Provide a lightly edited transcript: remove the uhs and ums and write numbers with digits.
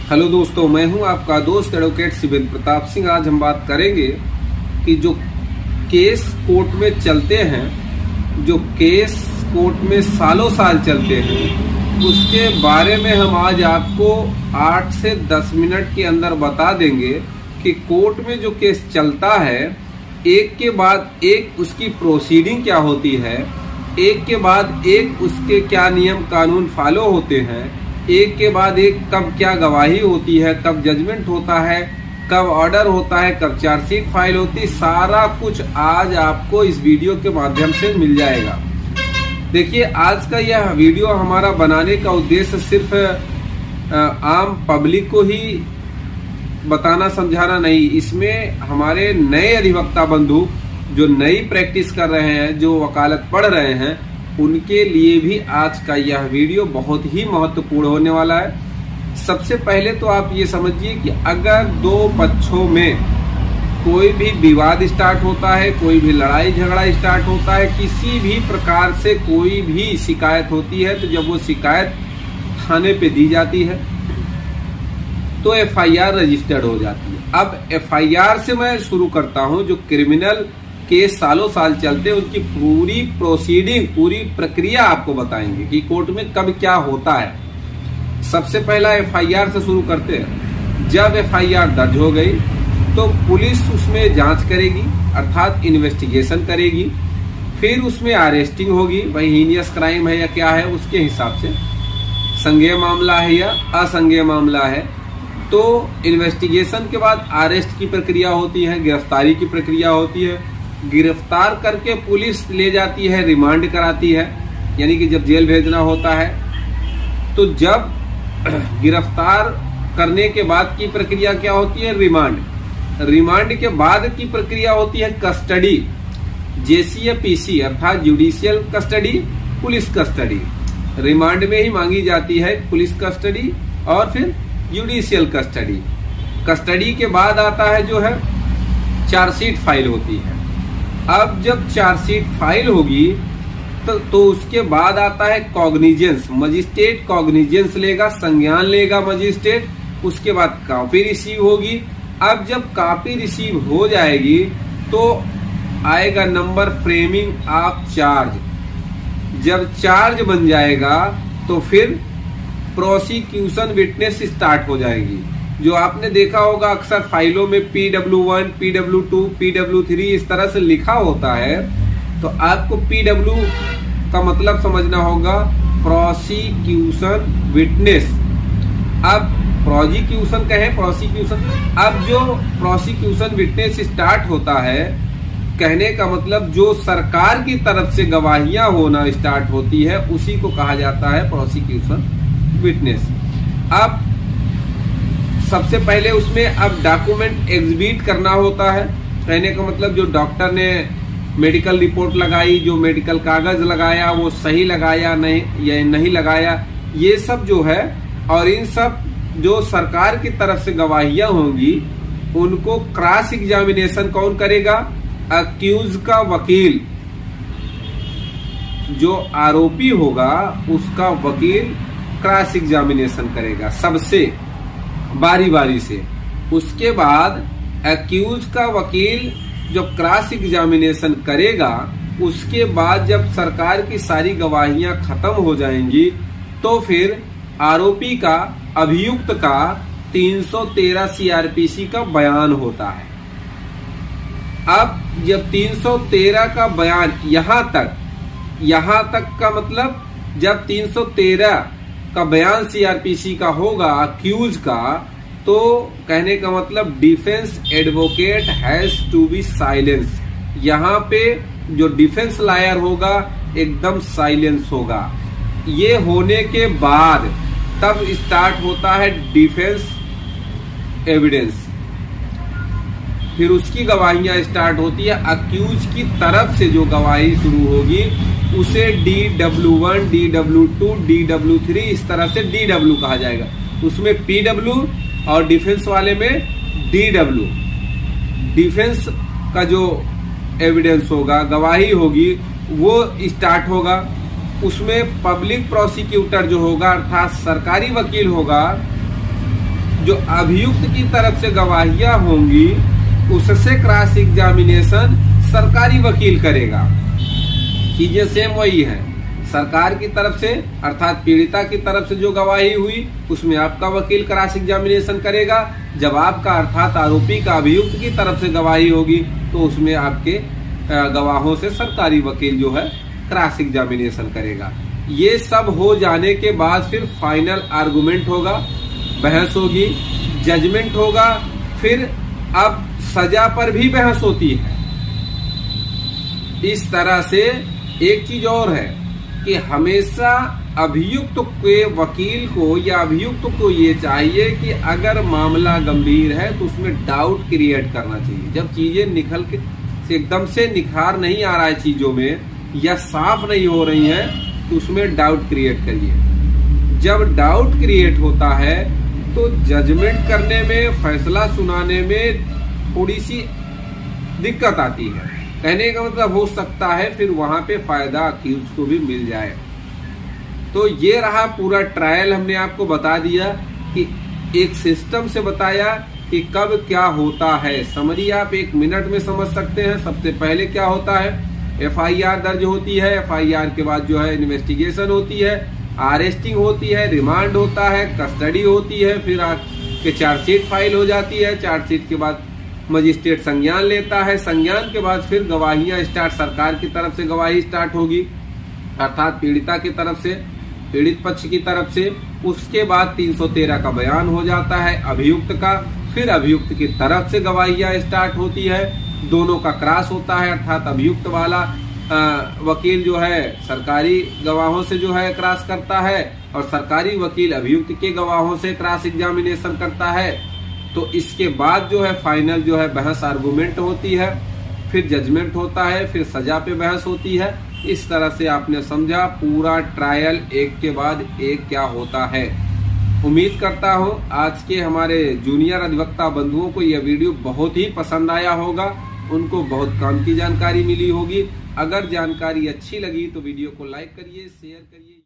Hello दोस्तों, मैं हूं आपका दोस्त एडवोकेट शिवेंद्र प्रताप सिंह। आज हम बात करेंगे कि जो केस कोर्ट में चलते हैं, जो केस कोर्ट में सालों साल चलते हैं, उसके बारे में हम आज आपको 8 से 10 मिनट के अंदर बता देंगे कि कोर्ट में जो केस चलता है, एक के बाद एक उसकी प्रोसीडिंग क्या होती है, एक के बाद एक उसके क्या नियम कानून फॉलो होते हैं, एक के बाद एक कब क्या गवाही होती है, कब जजमेंट होता है, कब ऑर्डर होता है, कब चार्जशीट फाइल होती है। सारा कुछ आज आपको इस वीडियो के माध्यम से मिल जाएगा। देखिए, आज का यह वीडियो हमारा बनाने का उद्देश्य सिर्फ आम पब्लिक को ही बताना समझाना नहीं, इसमें हमारे नए अधिवक्ता बंधु जो नई प्रैक्टिस कर रहे हैं, जो वकालत पढ़ रहे हैं, उनके लिए भी आज का यह वीडियो बहुत ही महत्वपूर्ण होने वाला है। सबसे पहले तो आप ये समझिए कि अगर दो पक्षों में कोई भी विवाद स्टार्ट होता है, कोई भी लड़ाई झगड़ा स्टार्ट होता है, किसी भी प्रकार से कोई भी शिकायत होती है, तो जब वो शिकायत थाने पे दी जाती है तो एफआईआर रजिस्टर्ड हो जाती है। अब एफआईआर से मैं शुरू करता हूं। जो क्रिमिनल केस सालों साल चलते हैं, उनकी पूरी प्रोसीडिंग, पूरी प्रक्रिया आपको बताएंगे कि कोर्ट में कब क्या होता है। सबसे पहला एफआईआर से शुरू करते हैं। जब एफआईआर दर्ज हो गई तो पुलिस उसमें जांच करेगी, अर्थात इन्वेस्टिगेशन करेगी। फिर उसमें अरेस्टिंग होगी, भाई हीनियस क्राइम है या क्या है, उसके हिसाब से संज्ञेय मामला है या असंज्ञेय मामला है। तो इन्वेस्टिगेशन के बाद अरेस्ट की प्रक्रिया होती है, गिरफ्तारी की प्रक्रिया होती है। गिरफ्तार करके पुलिस ले जाती है, रिमांड कराती है, यानी कि जब जेल भेजना होता है। तो जब गिरफ्तार करने के बाद की प्रक्रिया क्या होती है? रिमांड। रिमांड के बाद की प्रक्रिया होती है कस्टडी, जेसी या पीसी, अर्थात judicial custody, police custody. Remand में ही मांगी जाती है पुलिस कस्टडी और फिर जुडिशियल कस्टडी। कस्टडी के बाद आता है जो है चार्जशीट फाइल होती है। अब जब चार्जशीट फाइल होगी तो उसके बाद आता है कॉग्निजेंस। मजिस्ट्रेट कॉग्निजेंस लेगा, संज्ञान लेगा मजिस्ट्रेट। उसके बाद कॉपी रिसीव होगी। अब जब कॉपी रिसीव हो जाएगी तो आएगा नंबर फ्रेमिंग ऑफ चार्ज। जब चार्ज बन जाएगा तो फिर प्रोसिक्यूशन विटनेस स्टार्ट हो जाएगी। जो आपने देखा होगा अक्सर फाइलों में PW1, PW2, PW3 इस तरह से लिखा होता है, तो आपको PW का मतलब समझना होगा प्रोसिक्यूशन विटनेस। अब प्रोसिक्यूशन कहें, प्रोसिक्यूशन, अब जो प्रोसिक्यूशन विटनेस स्टार्ट होता है, कहने का मतलब जो सरकार की तरफ से गवाहियां होना स्टार्ट होती है, उसी को कहा जाता है प्रोसिक्यूशन विटनेस। अब सबसे पहले उसमें अब डॉक्यूमेंट एग्जिबिट करना होता है। कहने का मतलब जो डॉक्टर ने मेडिकल रिपोर्ट लगाई, जो मेडिकल कागज लगाया, वो सही लगाया नहीं या नहीं लगाया, ये सब जो है। और इन सब जो सरकार की तरफ से गवाहियां होंगी, उनको क्रॉस एग्जामिनेशन कौन करेगा? अक्यूज का वकील। जो आरोपी होगा उसका वकील क्रॉस एग्जामिनेशन करेगा सबसे बारी बारी से। उसके बाद एक्यूज का वकील जब क्रॉस एग्जामिनेशन करेगा, उसके बाद जब सरकार की सारी गवाहियां खत्म हो जाएंगी, तो फिर आरोपी का, अभियुक्त का 313 CRPC का बयान होता है। अब जब 313 का बयान यहां तक का मतलब जब 313 का बयान CRPC का होगा अक्यूज का, तो कहने का मतलब defence advocate has to be silence. यहाँ पे जो डिफेंस लॉयर होगा एकदम साइलेंस होगा। ये होने के बाद तब स्टार्ट होता है डिफेंस एविडेंस। फिर उसकी गवाहियां स्टार्ट होती है। अक्यूज की तरफ से जो गवाही शुरू होगी उसे DW1, DW2, DW3 इस तरह से DW कहा जाएगा। उसमें PW और डिफेंस वाले में DW। डिफेंस का जो एविडेंस होगा, गवाही होगी, वो स्टार्ट होगा। उसमें पब्लिक प्रोसिक्यूटर जो होगा, अर्थात सरकारी वकील होगा, जो अभियुक्त की तरफ से गवाहियां होंगी उससे क्रॉस एग्जामिनेशन सरकारी वकील करेगा। चीजें सेम वही है। सरकार की तरफ से अर्थात पीड़िता की तरफ से जो गवाही हुई उसमें आपका वकील क्रॉस एग्जामिनेशन करेगा। जब आपका अर्थात आरोपी का अभियुक्त की तरफ से गवाही होगी तो उसमें आपके गवाहों से सरकारी वकील जो है क्रॉस एग्जामिनेशन करेगा। ये सब हो जाने के बाद फिर फाइनल आर्गुमेंट होगा, बहस होगी, जजमेंट होगा, फिर अब सजा पर भी बहस होती है। इस तरह से एक चीज और है कि हमेशा अभियुक्त के वकील को या अभियुक्त को ये चाहिए कि अगर मामला गंभीर है तो उसमें डाउट क्रिएट करना चाहिए। जब चीजें निकल के एकदम से निखार नहीं आ रहा है चीजों में या साफ नहीं हो रही हैं तो उसमें डाउट क्रिएट करिए। जब डाउट क्रिएट होता है तो जजमेंट करने में, फैसला सुनाने में थोड़ी सी दिक्कत आती है। कहने का मतलब हो सकता है फिर वहां पे फायदा अक्यूज को भी मिल जाए। तो ये रहा पूरा ट्रायल। हमने आपको बता दिया कि एक सिस्टम से बताया कि कब क्या होता है। समरी आप 1 मिनट में समझ सकते हैं। सबसे पहले क्या होता है, एफआईआर दर्ज होती है, एफआईआर के बाद जो है इन्वेस्टिगेशन होती है, अरेस्टिंग होती है, रिमांड होता है, कस्टडी होती है, फिर आपके चार्जशीट फाइल हो जाती है। चार्जशीट के बाद मजिस्ट्रेट संज्ञान लेता है, संज्ञान के बाद फिर गवाहियां स्टार्ट, सरकार की तरफ से गवाही स्टार्ट होगी अर्थात पीड़िता की तरफ से, पीड़ित पक्ष की तरफ से। उसके बाद 313 का बयान हो जाता है अभियुक्त का, फिर अभियुक्त की तरफ से गवाहियां स्टार्ट होती है, दोनों का क्रॉस होता है अर्थात अभियुक्त वाला वकील जो है सरकारी गवाहों से जो है क्रॉस करता है और सरकारी वकील अभियुक्त के गवाहों से क्रॉस एग्जामिनेशन करता है। तो इसके बाद जो है फाइनल जो है बहस आर्गुमेंट होती है, फिर जजमेंट होता है, फिर सजा पे बहस होती है। इस तरह से आपने समझा पूरा ट्रायल एक के बाद एक क्या होता है। उम्मीद करता हूं आज के हमारे जूनियर अधिवक्ता बंधुओं को यह वीडियो बहुत ही पसंद आया होगा, उनको बहुत काम की जानकारी मिली होगी। अगर जानकारी अच्छी लगी तो वीडियो को लाइक करिए, शेयर करिए।